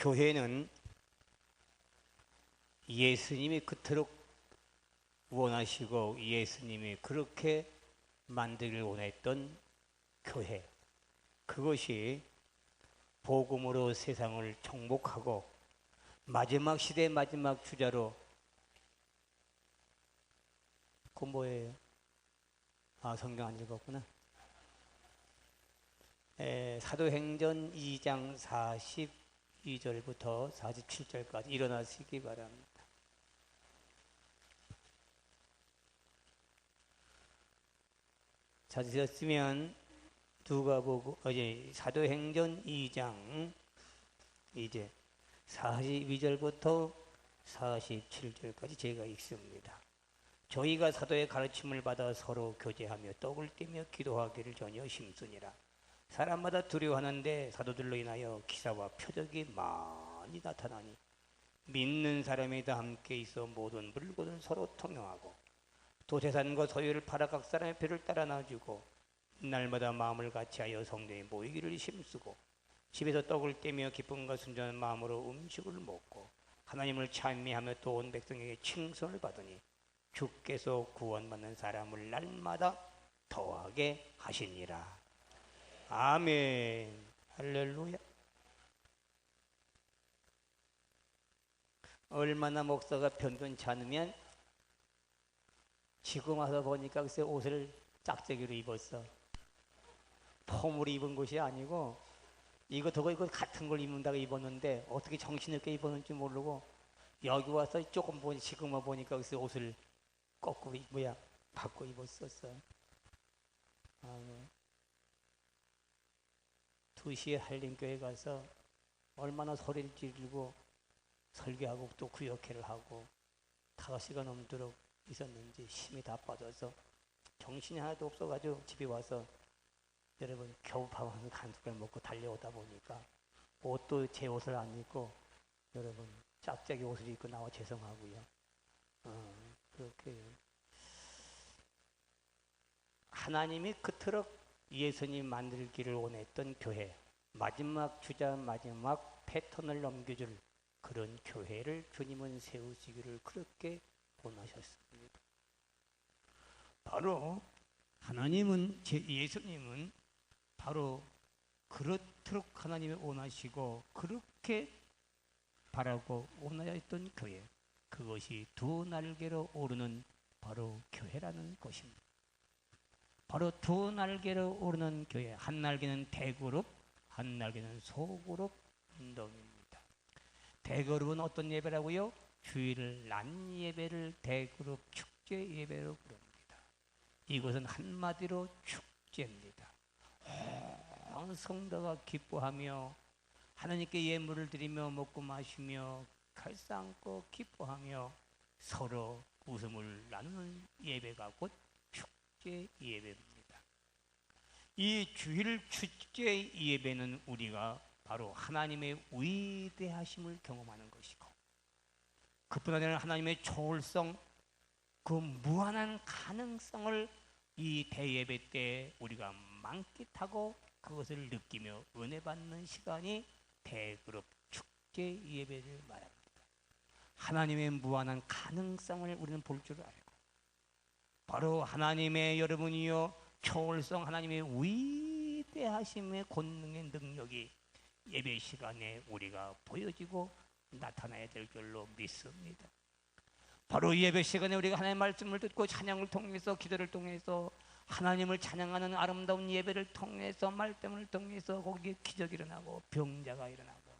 교회는 예수님이 그토록 원하시고 예수님이 그렇게 만들기를 원했던 교회, 그것이 복음으로 세상을 정복하고 마지막 시대의 마지막 주자로, 그 뭐예요? 성경 안 읽었구나. 사도행전 2장 42절부터 47절까지 일어나시기 바랍니다. 찾으셨으면 누가복음 사도행전 2장 이제 42절부터 47절까지 제가 읽습니다. 저희가 사도의 가르침을 받아 서로 교제하며 떡을 떼며 기도하기를 전혀 힘쓰니라. 사람마다 두려워하는데 사도들로 인하여 기사와 표적이 많이 나타나니 믿는 사람이 다 함께 있어 모든 물건을 서로 통용하고 또 재산과 소유를 팔아 각 사람의 배를 따라 놔주고 날마다 마음을 같이하여 성전에 모이기를 힘쓰고 집에서 떡을 떼며 기쁨과 순전한 마음으로 음식을 먹고 하나님을 찬미하며 또 온 백성에게 칭송을 받으니 주께서 구원받는 사람을 날마다 더하게 하시니라. 아멘. 할렐루야. 얼마나 목사가 변변치 않으면 지금 와서 보니까 글쎄 옷을 짝짝이로 입었어. 폼으로 입은 것이 아니고 이거 같은 걸 입는다고 입었는데 어떻게 정신없게 입었는지 모르고 여기 와서 조금 보니 지금만 보니까 글쎄 옷을 거꾸로 바꿔 입었었어. 2시에 한림교회 가서 얼마나 소리를 지르고 설교하고 또 구역회를 하고 5시간 넘도록 있었는지 힘이 다 빠져서 정신이 하나도 없어가지고 집에 와서 여러분 겨우밥 한 숟갈 먹고 달려오다 보니까 옷도 제 옷을 안 입고 여러분 짝짝이 옷을 입고 나와 죄송하고요. 그렇게 하나님이 그토록 예수님 만들기를 원했던 교회, 마지막 주자 마지막 패턴을 넘겨줄 그런 교회를 주님은 세우시기를 그렇게 원하셨습니다. 바로 하나님은 예수님은 바로 그렇도록 하나님이 원하시고 그렇게 바라고 원하였던 교회, 그것이 두 날개로 오르는 바로 교회라는 것입니다. 바로 두 날개로 오르는 교회, 한 날개는 대그룹, 한 날개는 소그룹 운동입니다. 대그룹은 어떤 예배라고요? 주일 낮 예배를 대그룹 축제 예배로 부릅니다. 이것은 한마디로 축제입니다. 온 성도가 기뻐하며 하나님께 예물을 드리며 먹고 마시며 칼 안고 기뻐하며 서로 웃음을 나누는 예배가 곧 축제 예배입니다. 이 주일 축제 예배는 우리가 바로 하나님의 위대하심을 경험하는 것이고 그뿐 아니라 하나님의 초월성, 그 무한한 가능성을 이 대예배 때 우리가 만끽하고 그것을 느끼며 은혜 받는 시간이 대그룹 축제 예배를 말합니다. 하나님의 무한한 가능성을 우리는 볼 줄 알고 바로 하나님의 여러분이요 초월성 하나님의 위대하심의 권능의 능력이 예배 시간에 우리가 보여지고 나타나야 될 줄로 믿습니다. 바로 예배 시간에 우리가 하나님의 말씀을 듣고 찬양을 통해서 기도를 통해서 하나님을 찬양하는 아름다운 예배를 통해서 말씀을 통해서 거기에 기적이 일어나고 병자가 일어나고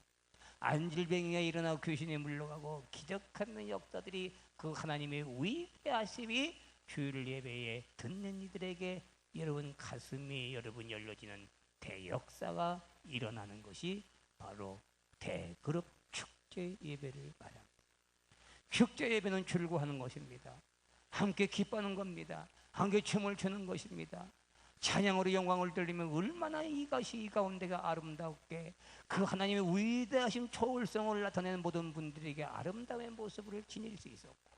안질병이가 일어나고 귀신이 물러가고 기적하는 역사들이 그 하나님의 위대하심이 주일 예배에 듣는 이들에게 여러분 가슴이 여러분 열려지는 대역사가 일어나는 것이 바로 대그룹 축제 예배를 말합니다. 축제 예배는 즐거워하는 것입니다. 함께 기뻐하는 겁니다. 함께 춤을 추는 것입니다. 찬양으로 영광을 돌리면 얼마나 이것이 이 가운데가 아름답게 그 하나님의 위대하신 초월성을 나타내는 모든 분들에게 아름다운 모습을 지닐 수 있었고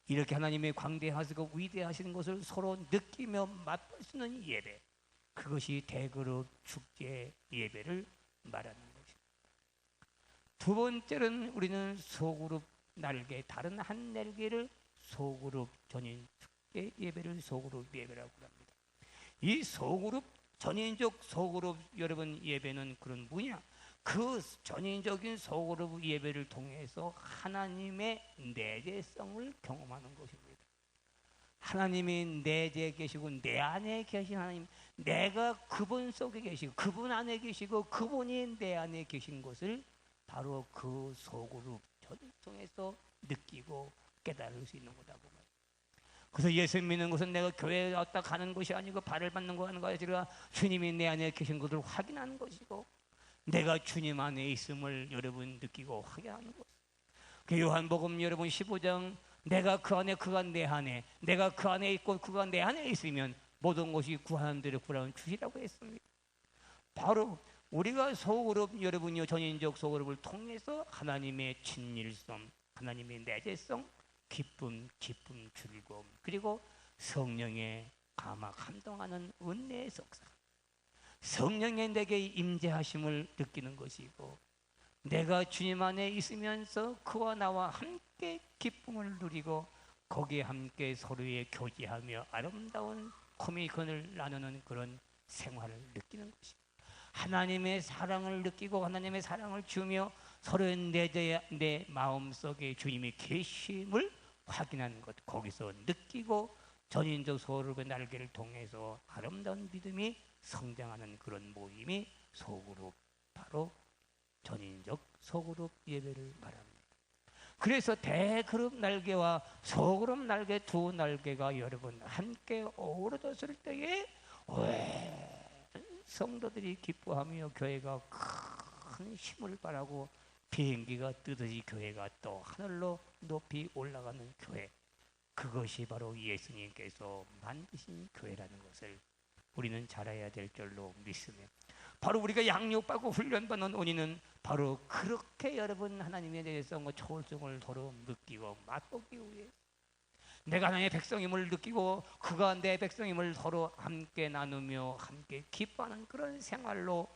이렇게 하나님의 광대하시고 위대하신 것을 서로 느끼며 맛볼 수 있는 예배, 그것이 대그룹 축제 예배를 말하는 것입니다. 두 번째는 우리는 소그룹 날개, 다른 한 날개를 소그룹 전인 축제 예배를 소그룹 예배라고 합니다. 이 소그룹 전인적 소그룹 여러분 예배는 그런 뭐냐? 그 전인적인 소그룹 예배를 통해서 하나님의 내재성을 경험하는 것입니다. 하나님이 내재에 계시고 내 안에 계신 하나님, 내가 그분 속에 계시고 그분 안에 계시고 그분이 내 안에 계신 것을 바로 그 소그룹 전을 통해서 느끼고 깨달을 수 있는 거다 보면. 그래서 예수 믿는 것은 내가 교회에 왔다 가는 것이 아니고 발을 받는 거 하는 것이 아니라 주님이 내 안에 계신 것을 확인하는 것이고 내가 주님 안에 있음을 여러분 느끼고 확인하는 것. 그 요한복음 여러분 15장 내가 그 안에 그가 내 안에 내가 그 안에 있고 그가 내 안에 있으면 모든 것이 구하는 대로 구하면 주시라고 했습니다. 바로 우리가 소그룹 여러분이 전인적 소그룹을 통해서 하나님의 진일성, 하나님의 내재성, 기쁨, 즐거움, 그리고 성령의 감동하는 은혜의 속사, 성령의 내게 임재하심을 느끼는 것이고 내가 주님 안에 있으면서 그와 나와 함께 기쁨을 누리고 거기에 함께 서로의 교제하며 아름다운 커뮤니케이션을 나누는 그런 생활을 느끼는 것입니다. 하나님의 사랑을 느끼고 하나님의 사랑을 주며 서로의 내 마음속에 주님의 계심을 확인하는 것, 거기서 느끼고 전인적 소그룹의 날개를 통해서 아름다운 믿음이 성장하는 그런 모임이 소그룹, 바로 전인적 소그룹 예배를 말합니다. 그래서 대그룹 날개와 소그룹 날개 두 날개가 여러분 함께 어우러졌을 때에 성도들이 기뻐하며 교회가 큰 힘을 발하고 비행기가 뜨듯이 교회가 또 하늘로 높이 올라가는 교회, 그것이 바로 예수님께서 만드신 교회라는 것을 우리는 잘 알아야 될 줄로 믿으며, 바로 우리가 양육받고 훈련받는 원인은 바로 그렇게 여러분 하나님의 내재성과 초월성을 서로 느끼고 맛보기 위해 내가 하나님의 백성임을 느끼고 그가 내 백성임을 서로 함께 나누며 함께 기뻐하는 그런 생활로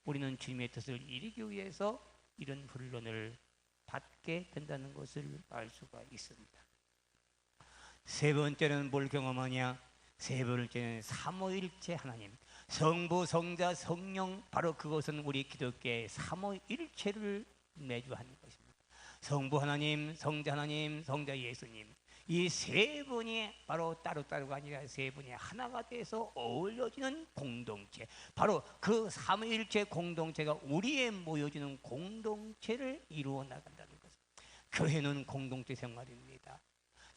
우리는 주님의 뜻을 이루기 위해서 이런 훈련을 받게 된다는 것을 알 수가 있습니다. 세 번째는 뭘 경험하냐? 세 번째는 삼위일체 하나님, 성부, 성자, 성령, 바로 그것은 우리 기독교의 삼위일체를 매주 하는 것입니다. 성부 하나님, 성자 하나님, 성자 예수님, 이 세 분이 바로 따로따로가 아니라 세 분이 하나가 돼서 어울려지는 공동체, 바로 그 삼위일체 공동체가 우리의 모여지는 공동체를 이루어 나간다는 것. 교회는 공동체 생활입니다.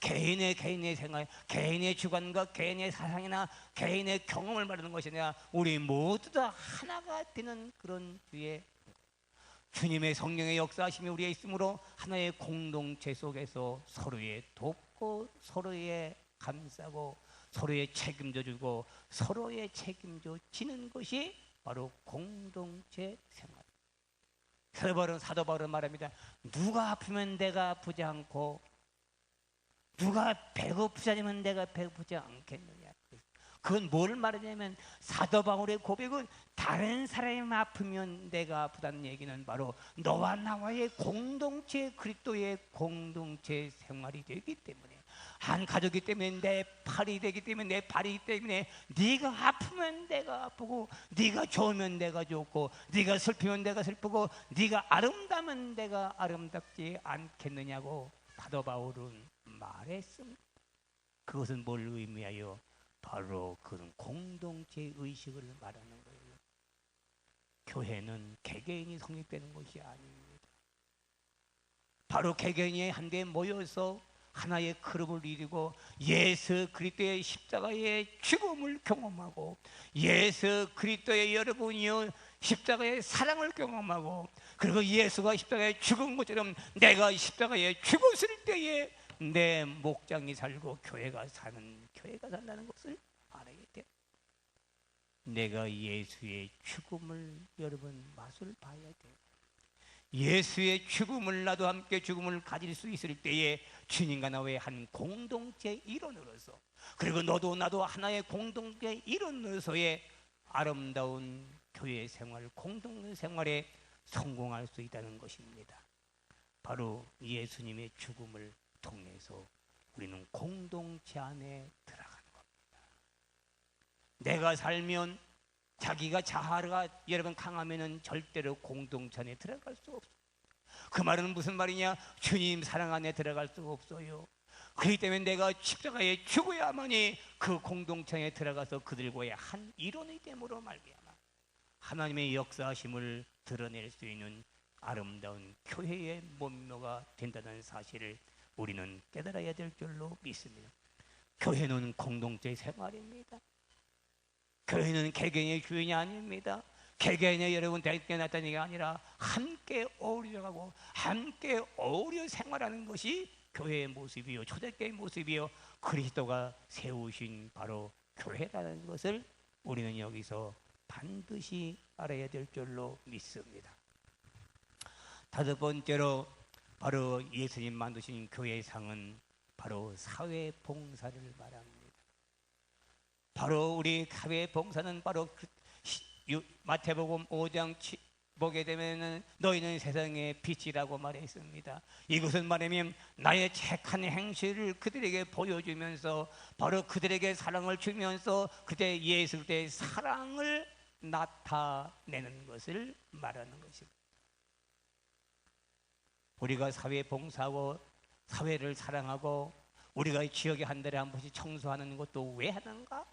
개인의 생활, 개인의 주관과 개인의 사상이나 개인의 경험을 말하는 것이 아니라 우리 모두 다 하나가 되는 그런 주의 주님의 성령의 역사하심이 우리에 있으므로 하나의 공동체 속에서 서로의 돕고 서로의 감싸고 서로의 책임져 주고 서로의 책임져 지는 것이 바로 공동체 생활. 사도 바울은 말합니다. 누가 아프면 내가 아프지 않고 누가 배고프지 않으면 내가 배고프지 않겠느냐. 그건 뭘 말하냐면 사도 바울의 고백은 다른 사람이 아프면 내가 아프다는 얘기는 바로 너와 나와의 공동체, 그리스도의 공동체 생활이 되기 때문에, 한 가족이기 때문에 내 팔이 되기 때문에 내 발이기 때문에 네가 아프면 내가 아프고 네가 좋으면 내가 좋고 네가 슬프면 내가 슬프고 네가 아름다우면 내가 아름답지 않겠느냐고 사도 바울은 말했습니다. 그것은 뭘 의미하여? 바로 그런 공동체 의식을 말하는 거예요. 교회는 개개인이 성립되는 것이 아닙니다. 바로 개개인이 한데 모여서 하나의 그룹을 이루고 예수 그리스도의 십자가의 죽음을 경험하고 예수 그리스도의 여러분이요 십자가의 사랑을 경험하고, 그리고 예수가 십자가에 죽은 것처럼 내가 십자가에 죽었을 때에 내 목장이 살고 교회가 산다는 것을 알아야 돼. 내가 예수의 죽음을 여러분 맛을 봐야 돼. 예수의 죽음을 나도 함께 죽음을 가질 수 있을 때에 주님과 나의 한 공동체 일원으로서, 그리고 너도 나도 하나의 공동체 일원으로서의 아름다운 교회 생활, 공동체 생활에 성공할 수 있다는 것입니다. 바로 예수님의 죽음을 통해서 우리는 공동체 안에 들어가는 겁니다. 내가 살면 자기가 자아가 여러분 강하면은 절대로 공동체 안에 들어갈 수 없어요. 그 말은 무슨 말이냐? 주님 사랑 안에 들어갈 수 없어요. 그렇기 때문에 내가 십자가에 죽어야만이 그 공동체에 들어가서 그들과의 한 일원이 됨으로 말미암아 하나님의 역사하심을 드러낼 수 있는 아름다운 교회의 몸로가 된다는 사실을 우리는 깨달아야 될 줄로 믿습니다. 교회는 공동체 생활입니다. 교회는 개개인의 주인이 아닙니다. 개개인의 여러분 대개 나타나는 게 아니라 함께 어우러져 가고 함께 어우러 생활하는 것이 교회의 모습이요, 초대교회의 모습이요, 그리스도가 세우신 바로 교회라는 것을 우리는 여기서 반드시 알아야 될 줄로 믿습니다. 다섯 번째로 바로 예수님 만드신 교회상은 바로 사회봉사를 말합니다. 바로 우리 사회봉사는 바로 마태복음 5장 보게 되면 너희는 세상의 빛이라고 말했습니다. 이것은 말하면 나의 착한 행실을 그들에게 보여주면서 바로 그들에게 사랑을 주면서 그때 예수 그때의 사랑을 나타내는 것을 말하는 것입니다. 우리가 사회 봉사하고 사회를 사랑하고 우리가 지역에 한 달에 한 번씩 청소하는 것도 왜 하는가?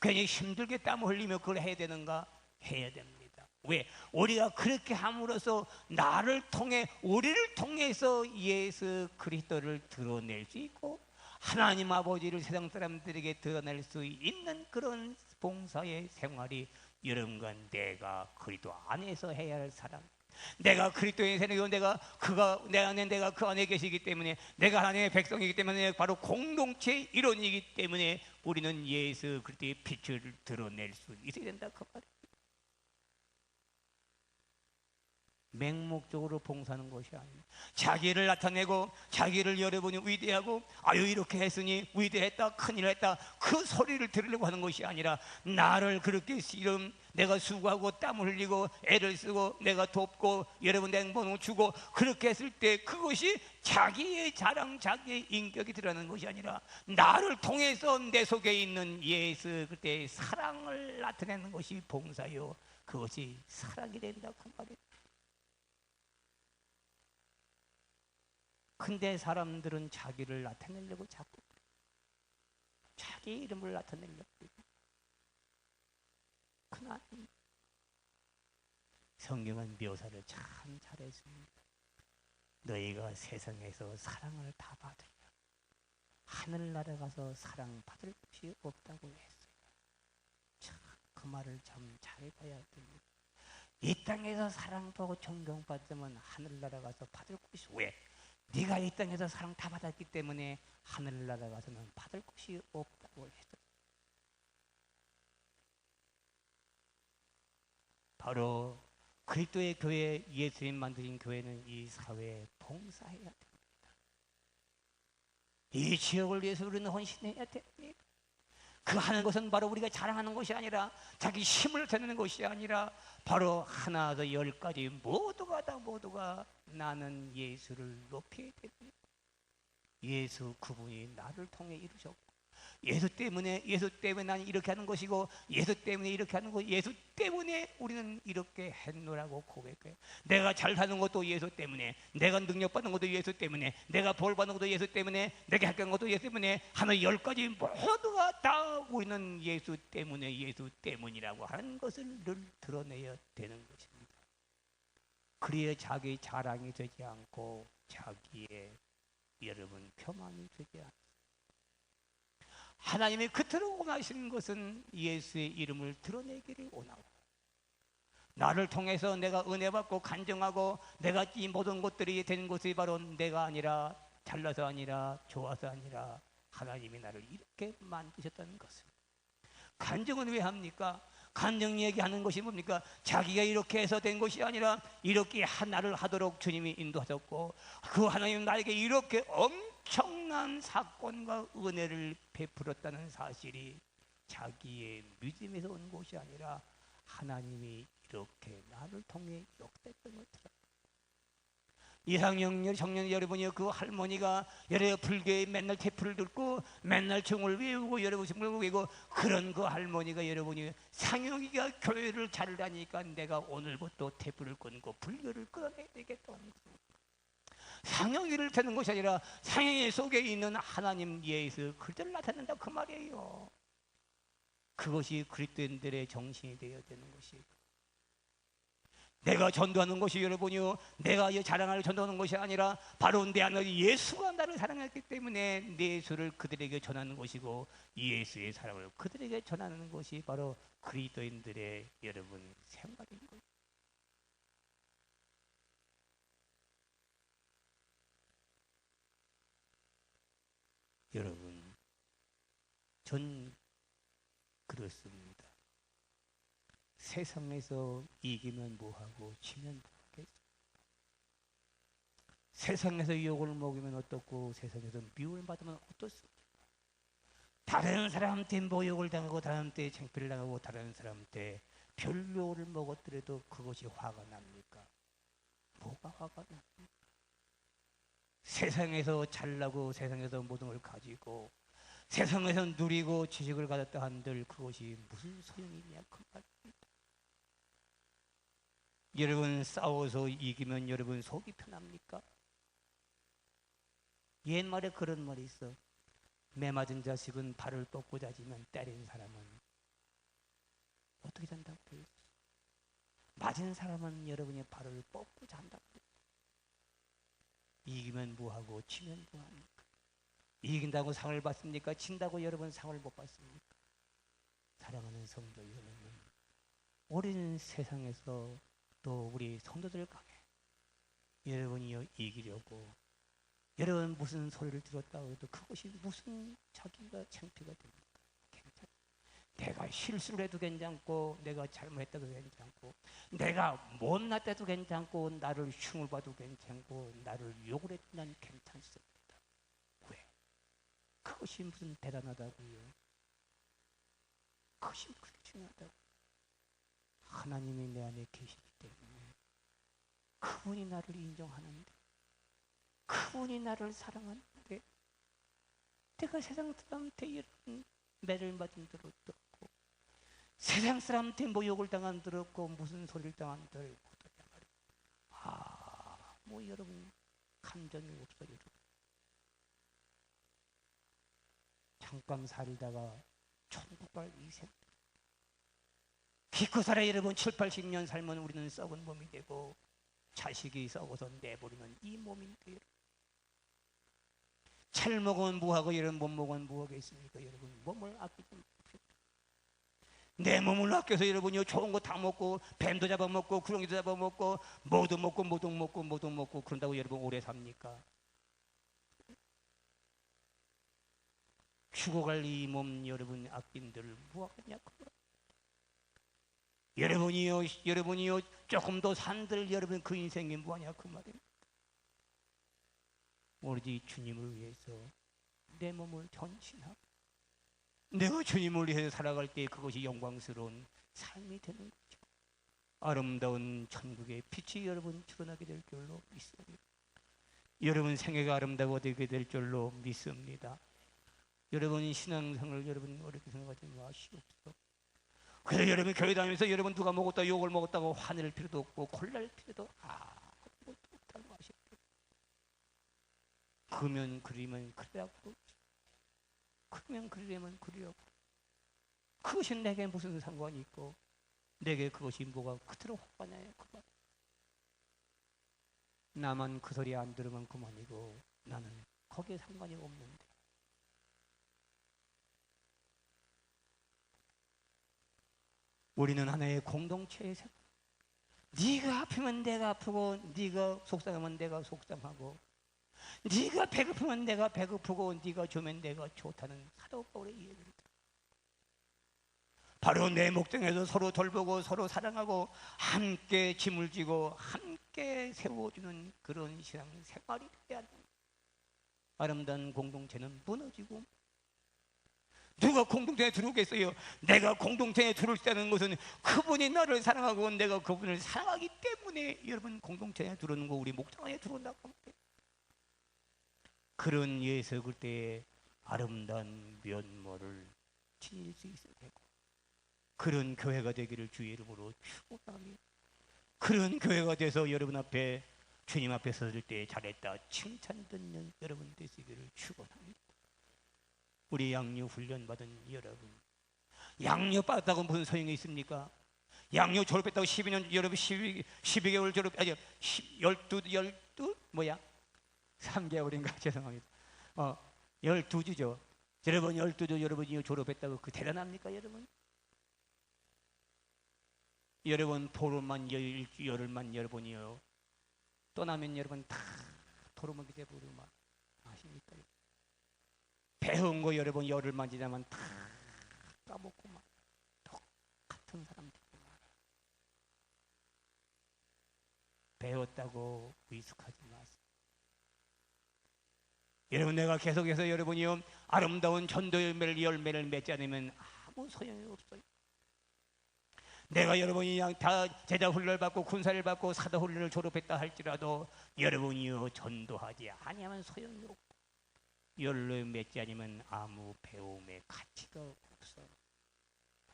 괜히 힘들게 땀 흘리며 그걸 해야 되는가? 해야 됩니다. 왜? 우리가 그렇게 함으로써 나를 통해 우리를 통해서 예수 그리스도를 드러낼 수 있고 하나님 아버지를 세상 사람들에게 드러낼 수 있는 그런 봉사의 생활이 여러분과 내가 그리스도 안에서 해야 할 사람, 내가 그리스도의 세력이고 내가 그 안에 계시기 때문에 내가 하나님의 백성이기 때문에 바로 공동체의 일원이기 때문에 우리는 예수 그리스도의 빛을 드러낼 수 있어야 된다 그 말이에요. 맹목적으로 봉사하는 것이 아니에요. 자기를 나타내고 자기를 여러분이 위대하고 아유 이렇게 했으니 위대했다 큰일 했다 그 소리를 들으려고 하는 것이 아니라 나를 그렇게 내가 수고하고 땀을 흘리고 애를 쓰고 내가 돕고 여러분 행복을 주고 그렇게 했을 때 그것이 자기의 자랑 자기의 인격이 드러나는 것이 아니라 나를 통해서 내 속에 있는 예수 그때의 사랑을 나타내는 것이 봉사요. 그것이 사랑이 된다고 한 말이에요. 근데 사람들은 자기를 나타내려고 자꾸 자기 이름을 나타내려고 그러나 성경은 묘사를 참 잘했습니다. 너희가 세상에서 사랑을 다 받으려 하늘나라 가서 사랑 받을 것이 없다고 했어요. 참 그 말을 참 잘 봐야 됩니다. 이 땅에서 사랑받고 존경받으면 하늘나라 가서 받을 것이 왜? 네가 이 땅에서 사랑 다 받았기 때문에 하늘나라 가서는 받을 것이 없다고 했어요. 바로 그리스도의 교회, 예수님 만드신 교회는 이 사회에 봉사해야 됩니다. 이 지역을 위해서 우리는 헌신해야 됩니다. 그 하는 것은 바로 우리가 자랑하는 것이 아니라 자기 힘을 드는 것이 아니라 바로 하나도 열까지 모두가 나는 예수를 높여야 됩니다. 예수 그분이 나를 통해 이루셨고 예수 때문에 나는 이렇게 하는 것이고 예수 때문에 이렇게 하는 거 예수 때문에 우리는 이렇게 했노라고 고백해요. 내가 잘 사는 것도 예수 때문에 내가 능력받는 것도 예수 때문에 내가 볼 받는 것도 예수 때문에 내가 합격한 것도 예수 때문에 하나 열 가지 모두가 다 우리는 예수 때문이라고 하는 것을 늘 드러내야 되는 것입니다. 그래야 자기 자랑이 되지 않고 자기의 여러분 표만이 되지 않습니다. 하나님이 그토록 원하시는 것은 예수의 이름을 드러내기를 원하고 나를 통해서 내가 은혜 받고 간증하고 내가 이 모든 것들이 된 것이 바로 내가 아니라 잘나서 아니라 좋아서 아니라 하나님이 나를 이렇게 만드셨다는 것을. 간증은 왜 합니까? 간증 얘기하는 것이 뭡니까? 자기가 이렇게 해서 된 것이 아니라 이렇게 하나를 하도록 주님이 인도하셨고 그 하나님 나에게 이렇게 엄청난 사건과 은혜를 베풀었다는 사실이 자기의 믿음에서 온 것이 아니라 하나님이 이렇게 나를 통해 역대했던 것처럼 이상영 청년 여러분이 그 할머니가 여러 불교에 맨날 테프를 듣고 맨날 정을 외우고 여러분 정을 외우고 그런 그 할머니가 여러분이 상영이가 교회를 잘 다니니까 내가 오늘부터 테프를 끊고 불교를 끊어내야 되겠다 하는 거예요. 상영이를 되는 것이 아니라 상영이 속에 있는 하나님 예수 그들을 나타낸다 그 말이에요. 그것이 그리스도인들의 정신이 되어야 되는 것이에요. 내가 전도하는 것이 여러분이요, 내가 자랑하려 전도하는 것이 아니라 바로 내 안에 예수가 나를 사랑했기 때문에 내 예수를 그들에게 전하는 것이고 예수의 사랑을 그들에게 전하는 것이 바로 그리스도인들의 여러분 생활인 거예요. 여러분, 전 그렇습니다. 세상에서 이기면 뭐하고 지면 뭐하겠습니까? 세상에서 욕을 먹으면 어떻고 세상에서 미움을 받으면 어떻습니까? 다른 사람한테 모욕을 당하고 다른 사람한테 창피를 당하고 다른 사람한테 별욕을 먹었더라도 그것이 화가 납니까? 뭐가 화가 납니까? 세상에서 잘나고 세상에서 모든 걸 가지고 세상에서 누리고 지식을 가졌다 한들 그것이 무슨 소용이냐 그 말입니다. 여러분 싸워서 이기면 여러분 속이 편합니까? 옛말에 그런 말이 있어. 매 맞은 자식은 발을 뻗고 자지만 때린 사람은 어떻게 잔다고 되어 있어? 맞은 사람은 여러분의 발을 뻗고 잔다고 되어 있어. 이기면 뭐하고 지면 뭐합니까? 이긴다고 상을 받습니까? 진다고 여러분 상을 못 받습니까? 사랑하는 성도 여러분, 우리는 세상에서 또 우리 성도들 강에 여러분이 이기려고 여러분 무슨 소리를 들었다고 해도 그것이 무슨 자기가 창피가 됩니까? 괜찮아. 내가 실수를 해도 괜찮고 내가 잘못했다도 괜찮고 내가 못났다도 괜찮고 나를 흉을 봐도 괜찮고 나를 욕을 해도 난 괜찮습니다. 왜? 그것이 무슨 대단하다고요? 그것이 그렇게 중요하다고? 하나님이 내 안에 계시기 때문에 그분이 나를 인정하는데 그분이 나를 사랑하는데 내가 세상 사람한테 이런 매를 맞은 들었고 세상 사람한테 모욕을 당한 들었고 무슨 소리를 당한 들었고 뭐 여러분 감정이 없어 여러분. 잠깐 살다가 천국 갈 이 생 기껏 살아 여러분 7, 80년 살면 우리는 썩은 몸이 되고 자식이 썩어서 내버리는 이 몸인데 잘 먹으면 뭐하고 여러분 못 먹으면 뭐하겠습니까? 여러분 몸을 아끼지 맙시다. 내 몸을 아껴서 여러분이 좋은 거 다 먹고 뱀도 잡아먹고 구렁이도 잡아먹고 뭐도 먹고 그런다고 여러분 오래 삽니까? 죽어갈 이 몸 여러분 아낀들 뭐하겠냐고. 여러분이요 조금 더 산들 여러분 그 인생이 뭐하냐 그 말입니다. 오로지 주님을 위해서 내 몸을 헌신하고 내가 주님을 위해서 살아갈 때 그것이 영광스러운 삶이 되는 거죠. 아름다운 천국의 빛이 여러분 드러나게 될 줄로 믿습니다. 여러분 생애가 아름다워지게 될 줄로 믿습니다. 여러분 신앙생활을 여러분 어렵게 생각하지 마시옵소서. 그래서 여러분 교회 다니면서 여러분 누가 먹었다 욕을 먹었다고 화낼 필요도 없고 곤랄 필요도 아무것도 없다고 하십시오. 그러면 그리면 그리라고 그러면 그리려면 그리라고 그것이 내게 무슨 상관이 있고 내게 그것이 뭐가 그토록 화가 나요 그만. 나만 그 소리 안 들으면 그만이고 나는 거기에 상관이 없는데 우리는 하나의 공동체의 생활. 네가 아프면 내가 아프고 네가 속상하면 내가 속상하고 네가 배고프면 내가 배고프고 네가 좋으면 내가 좋다는 사도 바울의 이야기입니다. 바로 내 목장에서 서로 돌보고 서로 사랑하고 함께 짐을 지고 함께 세워주는 그런 신앙 생활이 돼야 합니다. 아름다운 공동체는 무너지고 누가 공동체에 들어오겠어요? 내가 공동체에 들어올 수 있다는 것은 그분이 나를 사랑하고 내가 그분을 사랑하기 때문에 여러분 공동체에 들어오는 거, 우리 목장에 들어온다고 합니다. 그런 예석을 때에 아름다운 면모를 지닐 수 있어야 되고, 그런 교회가 되기를 주의 이름으로 축원합니다. 그런 교회가 돼서 여러분 앞에, 주님 앞에 섰을 때 잘했다 칭찬 듣는 여러분 되시기를 축원합니다. 우리 양육 훈련 받은 여러분, 양육 받았다고 무슨 소용이 있습니까? 양육 졸업했다고 12년, 여러분 12개월 졸업, 아니 12 뭐야? 3개월인가 죄송합니다. 12주죠. 여러분 12주 여러분이 졸업했다고 그 대단합니까 여러분? 여러분 보름만 열흘만 여러분이요 떠나면 여러분 다 도루묵이 돼버리면 아십니까? 배운 거 여러분 열흘만 지나면 다 까먹고 막 똑같은 사람들이 말해. 배웠다고 위축하지 마세요. 여러분 내가 계속해서 여러분이요 아름다운 전도 열매를 맺지 않으면 아무 소용이 없어요. 내가 여러분이 다 제자 훈련을 받고 군사를 받고 사도 훈련을 졸업했다 할지라도 여러분이요 전도하지 아니하면 소용이 없고 열매 맺지 않으면 아무 배움의 가치가 없어.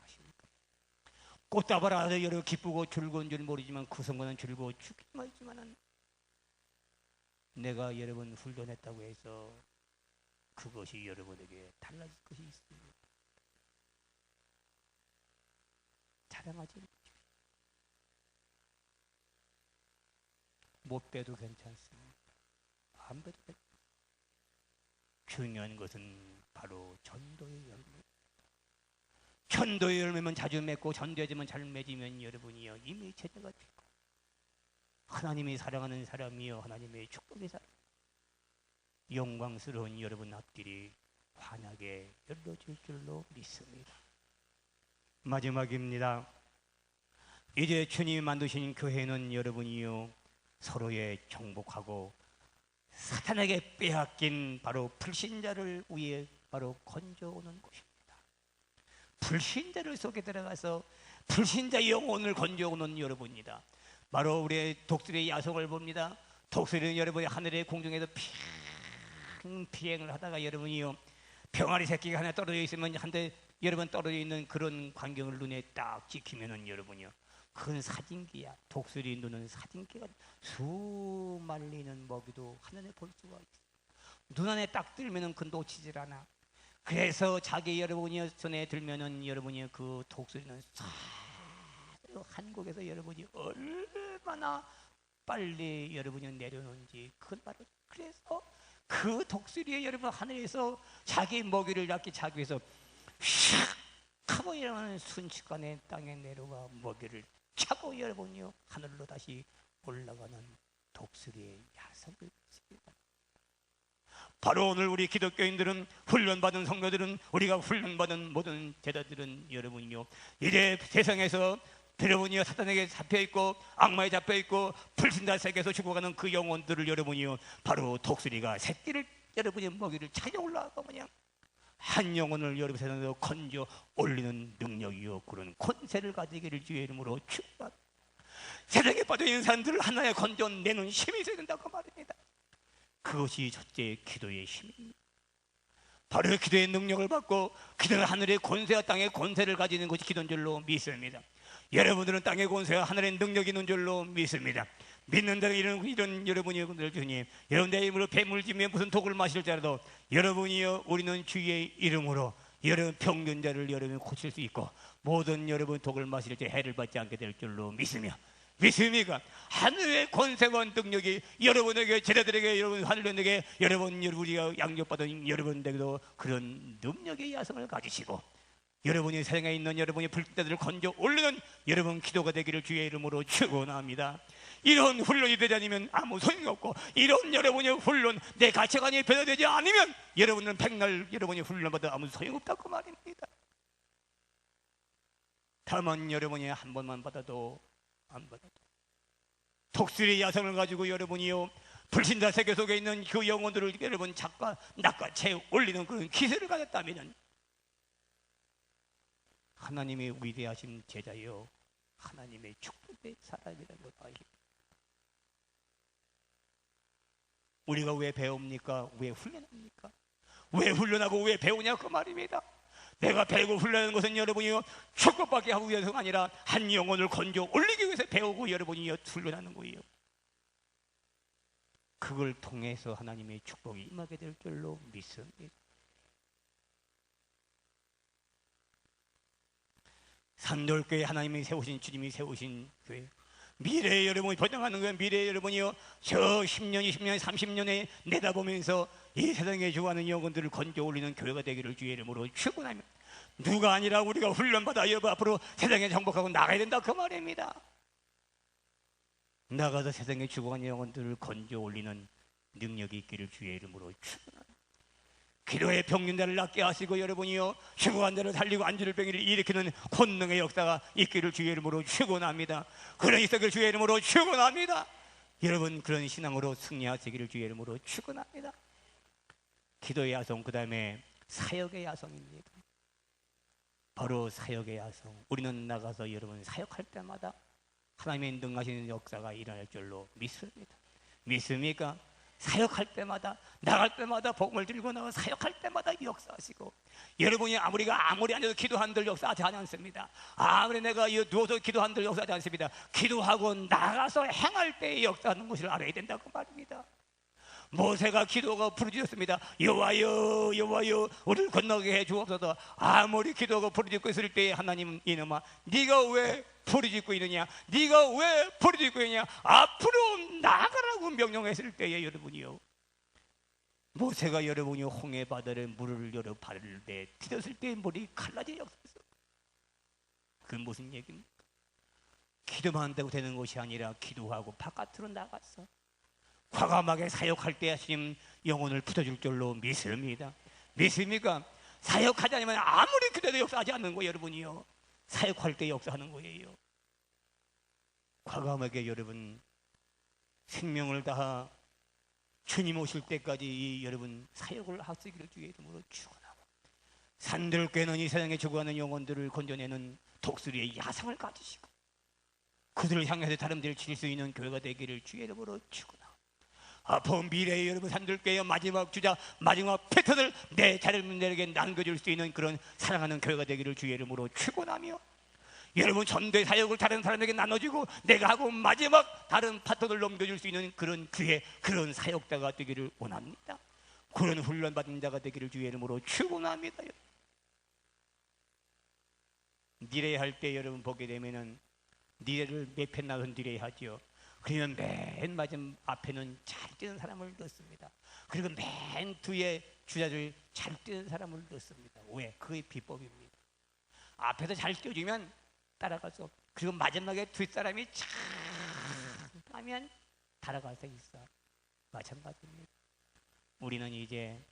아십니까? 꽃다발아서 여러분 기쁘고 즐거운 줄 모르지만 그 순간은 즐거워 죽기만 했지만은 내가 여러분 훈련했다고 해서 그것이 여러분에게 달라질 것이 있습니다. 자랑하지 마십시오. 못 빼도 괜찮습니다. 안 빼도 괜찮습니다. 중요한 것은 바로 전도의 열매. 전도의 열매면 자주 맺고 전도해지면 잘 맺으면 여러분이요 이미 제자가 되고 하나님이 사랑하는 사람이요 하나님의 축복의 사람, 영광스러운 여러분 앞길이 환하게 열려질 줄로 믿습니다. 마지막입니다. 이제 주님이 만드신 교회는 여러분이요 서로의 정복하고 사탄에게 빼앗긴 바로 불신자를 위해 바로 건져오는 곳입니다. 불신자를 속에 들어가서 불신자 영혼을 건져오는 여러분입니다. 바로 우리의 독수리의 야성을 봅니다. 독수리는 여러분이 하늘의 공중에서 비행을 하다가 여러분이요 병아리 새끼가 하나 떨어져 있으면 한데 여러분 떨어져 있는 그런 광경을 눈에 딱 찍히면은 여러분이요 그건 사진기야. 독수리 눈은 사진기가 수말리는 먹이도 하늘에 볼 수가 있어. 눈 안에 딱 들면은 그 놓치질 않아. 그래서 자기 여러분이 손에 들면은 여러분이 그 독수리는 한국에서 여러분이 얼마나 빨리 여러분이 내려놓는지 그건 바로 그래서 그 독수리에 여러분 하늘에서 자기 먹이를 잡기 자기 위해서 샥 하고 여러분 순식간에 땅에 내려가 먹이를 차고 여러분이요 하늘로 다시 올라가는 독수리의 야성을 보십니다. 바로 오늘 우리 기독교인들은 훈련받은 성도들은 우리가 훈련받은 모든 제자들은 여러분이요 이제 세상에서 여러분이요 사탄에게 잡혀있고 악마에 잡혀있고 불신자 세계에서 죽어가는 그 영혼들을 여러분이요 바로 독수리가 새끼를 여러분의 먹이를 찾아 올라가고 그냥 한 영혼을 여러분 세상에서 건져 올리는 능력이요 그런 권세를 가지기를 주의 이름으로 축복합니다. 세상에 빠져있는 사람들을 하나에 건져내는 힘이 있어야 된다고 말입니다. 그것이 첫째 기도의 힘입니다. 바로 기도의 능력을 받고 기도는 하늘의 권세와 땅의 권세를 가지는 것이 기도인 줄로 믿습니다. 여러분들은 땅의 권세와 하늘의 능력이 있는 줄로 믿습니다. 믿는 대로 이런 여러분이 주님 여러분 내 이름으로 뱀을 지면 무슨 독을 마실지라도 여러분이요 우리는 주의 이름으로 여러분 병든자를 여러분 고칠 수 있고 모든 여러분 독을 마실 때 해를 받지 않게 될 줄로 믿으며 믿습니까? 하늘의 권세와 능력이 여러분에게 제자들에게 여러분 하늘에게 여러분 우리가 양육받은 여러분에게도 그런 능력의 야성을 가지시고 여러분이 세상에 있는 여러분의 불신자들을 건져 올리는 여러분 기도가 되기를 주의 이름으로 축원합니다. 이런 훈련이 되지 않으면 아무 소용이 없고 이런 여러분의 훈련 내 가치관이 변화되지 않으면 여러분은 백날 여러분이 훈련받아 아무 소용없다고 말입니다. 다만 여러분이 한 번만 받아도 안 받아도 독수리 야성을 가지고 여러분이요 불신자 세계 속에 있는 그 영혼들을 여러분 낚아채 올리는 그런 기세를 가졌다면 하나님의 위대하신 제자요, 하나님의 축복의 사람이라는 걸 아십니까? 우리가 왜 배웁니까? 왜 훈련합니까? 왜 훈련하고 왜 배우냐 그 말입니다. 내가 배우고 훈련하는 것은 여러분이요 축복받게 하기 위해서가 아니라 한 영혼을 건져 올리기 위해서 배우고 여러분이요 훈련하는 거예요. 그걸 통해서 하나님의 축복이 임하게 될 줄로 믿습니다. 산돌교회 하나님이 세우신, 주님이 세우신 교회, 미래에 여러분이 번영하는 거예요. 미래에 여러분이요 저 10년, 20년, 30년에 내다보면서 이 세상에 죽어가는 영혼들을 건져 올리는 교회가 되기를 주의 이름으로 축원합니다. 누가 아니라 우리가 훈련받아 여러분 앞으로 세상에 정복하고 나가야 된다 그 말입니다. 나가서 세상에 죽어가는 영혼들을 건져 올리는 능력이 있기를 주의 이름으로 축원합니다. 기도의 병균들을 낫게 하시고 여러분이요 죽어간 자를 살리고 앉을 병이를 일으키는 권능의 역사가 있기를 주의 이름으로 축원합니다. 그런 있기를 주의 이름으로 축원합니다. 여러분 그런 신앙으로 승리하시기를 주의 이름으로 축원합니다. 기도의 야성, 그 다음에 사역의 야성입니다. 바로 사역의 야성. 우리는 나가서 여러분 사역할 때마다 하나님의 능하신 역사가 일어날 줄로 믿습니다. 믿습니까? 사역할 때마다, 나갈 때마다 복음을 들고 나가 사역할 때마다 역사하시고, 여러분이 아무리 앉아서 기도한들 역사하지 않습니다. 아무리 내가 누워서 기도한들 역사하지 않습니다. 기도하고 나가서 행할 때 역사하는 것을 알아야 된다고 말입니다. 모세가 기도가 부르짖었습니다. 여호와여 여호와여 우리를 건너게 해 주옵소서. 아무리 기도가 부르짖고 있을 때에 하나님 이놈아 네가 왜 부르짖고 있느냐, 네가 왜 부르짖고 있느냐, 앞으로 나가라고 명령했을 때에 여러분이요 모세가 여러분이 홍해 바다에 물을 여러 발을 내 디뎠을 때 물이 갈라진 역사였어. 그건 무슨 얘기입니까? 기도만 한다고 되는 것이 아니라 기도하고 바깥으로 나갔어. 과감하게 사역할 때 하시님 영혼을 붙여줄 줄로 믿습니다. 믿습니까? 사역하지 않으면 아무리 기도해도 역사하지 않는 거예요. 여러분이요 사역할 때 역사하는 거예요. 과감하게 여러분 생명을 다하 주님 오실 때까지 이 여러분 사역을 하시기를 주의 이름으로 축원하고, 산들교회는 이 세상에 죽어가는 영혼들을 건져내는 독수리의 야성을 가지시고 그들을 향해서 사람들을 칠 수 있는 교회가 되기를 주의 이름으로 축원하고, 아픈 미래의 여러분 산들교회 마지막 주자, 마지막 패턴을 내 자녀들에게 남겨줄 수 있는 그런 사랑하는 교회가 되기를 주의 이름으로 축원하며, 여러분 전도의 사역을 다른 사람에게 나눠주고 내가 하고 마지막 다른 파트너를 넘겨줄 수 있는 그런 교회, 그런 사역자가 되기를 원합니다. 그런 훈련받은 자가 되기를 주의 이름으로 축원합니다. 니레할 때 여러분 보게 되면은 니레를 몇 편 나눠 니레하죠. 그러면 맨 마지막 앞에는 잘 뛰는 사람을 넣습니다. 그리고 맨 뒤에 주자들 잘 뛰는 사람을 넣습니다. 왜? 그게 비법입니다. 앞에서 잘 뛰어주면 따라갈 수 없고, 그리고 마지막에 뒷사람이 참 하면 따라갈 수 있어. 마찬가지입니다. 우리는 이제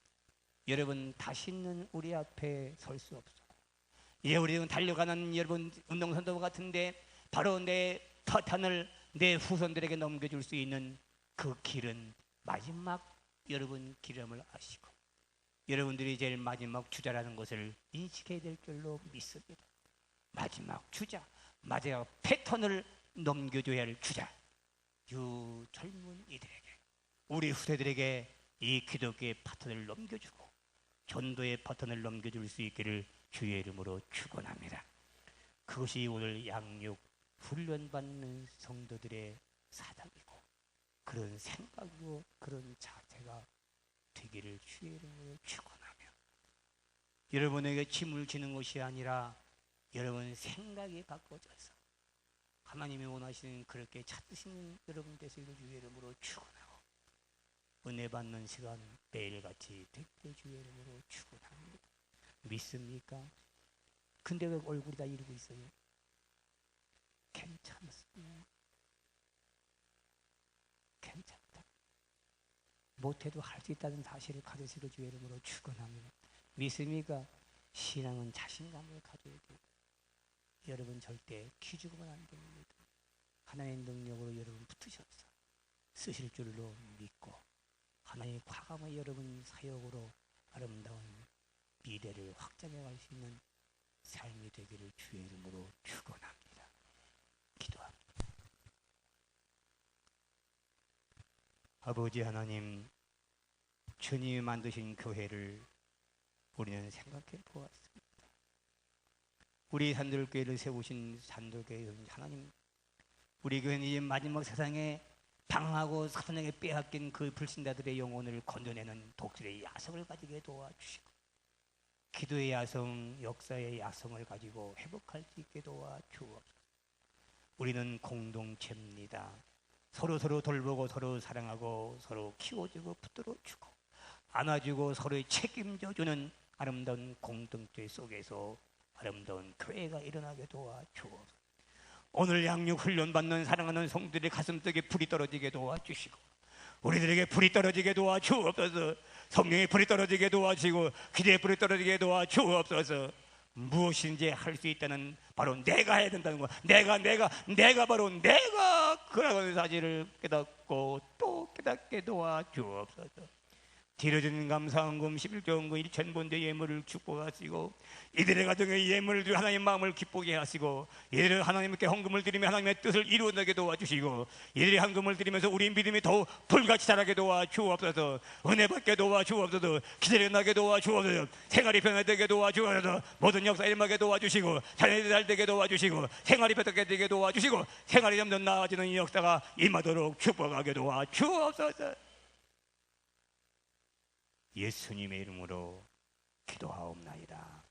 여러분 다시는 우리 앞에 설 수 없어. 이제 우리는 달려가는 여러분 운동선도 같은데 바로 내 파탄을 내 후손들에게 넘겨줄 수 있는 그 길은 마지막 여러분 기름을 아시고 여러분들이 제일 마지막 주자라는 것을 인식해야 될 줄로 믿습니다. 마지막 주자, 마지막 패턴을 넘겨줘야 할 주자, 이 젊은 이들에게, 우리 후대들에게 이 기독교의 파턴을 넘겨주고 전도의 파턴을 넘겨줄 수 있기를 주의 이름으로 축원합니다. 그것이 오늘 양육 훈련받는 성도들의 사당이고 그런 생각이고 그런 자세가 되기를 주의 이름으로 축원하며, 여러분에게 짐을 지는 것이 아니라 여러분 생각이 바꿔져서 하나님이 원하시는 그렇게 찾으시는 여러분 되시기를 주의 이름으로 축원하고, 은혜 받는 시간 매일같이 되기를 주의 이름으로 축원합니다. 믿습니까? 근데 왜 얼굴이 다 이러고 있어요? 괜찮습니다. 괜찮다. 못해도 할 수 있다는 사실을 가지시기를 주의 이름으로 축원합니다. 믿습니까? 신앙은 자신감을 가져야 돼요. 여러분 절대 기죽으면 안 됩니다. 하나님의 능력으로 여러분 붙으셔서 쓰실 줄로 믿고 하나님의 과감한 여러분 사역으로 아름다운 미래를 확장해 갈 수 있는 삶이 되기를 주의 이름으로 축원합니다. 기도합니다. 아버지 하나님, 주님이 만드신 교회를 우리는 생각해 보았습니다. 우리 산돌교회를 세우신 산돌교회 하나님, 우리 교회는 이제 마지막 세상에 방하고 사탄에게 빼앗긴 그 불신자들의 영혼을 건져내는 독실의 야성을 가지게 도와주시고, 기도의 야성, 역사의 야성을 가지고 회복할 수 있게 도와주옵소서. 우리는 공동체입니다. 서로 돌보고 서로 사랑하고 서로 키워주고 붙들어주고 안아주고 서로의 책임져주는 아름다운 공동체 속에서 아름다운 교회가 일어나게 도와주옵소서. 오늘 양육 훈련받는 사랑하는 성들의 가슴속에 불이 떨어지게 도와주시고, 우리들에게 불이 떨어지게 도와주옵소서. 성령의 불이 떨어지게 도와주시고 기대의 불이 떨어지게 도와주옵소서. 무엇인지 할 수 있다는, 바로 내가 해야 된다는 거, 내가 바로 내가 그라는 사실을 깨닫고 또 깨닫게 도와주옵소서. 드려진 감사헌금 11조헌금 1,000번대 예물을 축복하시고, 이들의 가정의 예물을 드려 하나님의 마음을 기쁘게 하시고, 이들은 하나님께 헌금을 드리며 하나님의 뜻을 이루어내게 도와주시고, 이들의 헌금을 드리면서 우리 믿음이 더욱 불같이 자라게 도와주옵소서. 은혜 받게 도와주옵소서. 기대를 나게 도와주옵소서. 생활이 변화되게 도와주옵소서. 모든 역사 일어나게 도와주시고, 자녀들이 잘 되게 도와주시고, 생활이 변하게 되게 도와주시고, 생활이 점점 나아지는 이 역사가 임하도록 축복하게 도와주옵소서. 예수님의 이름으로 기도하옵나이다.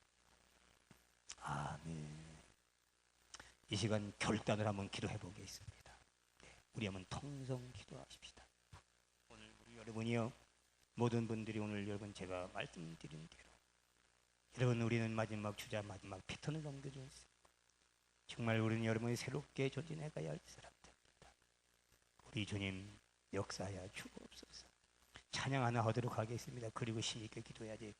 아멘. 이 시간 결단을 한번 기도해 보겠습니다. 우리 한번 통성 기도하십시다. 오늘 우리 여러분이요, 모든 분들이 오늘 여러분 제가 말씀드린 대로, 여러분 우리는 마지막 주자, 마지막 패턴을 넘겨줬습니다. 정말 우리는 여러분이 새롭게 전진해 가야 할 사람들입니다. 우리 주님 역사하여 주옵소서. 찬양 하나 하도록 하겠습니다. 그리고 힘있게 기도해야지.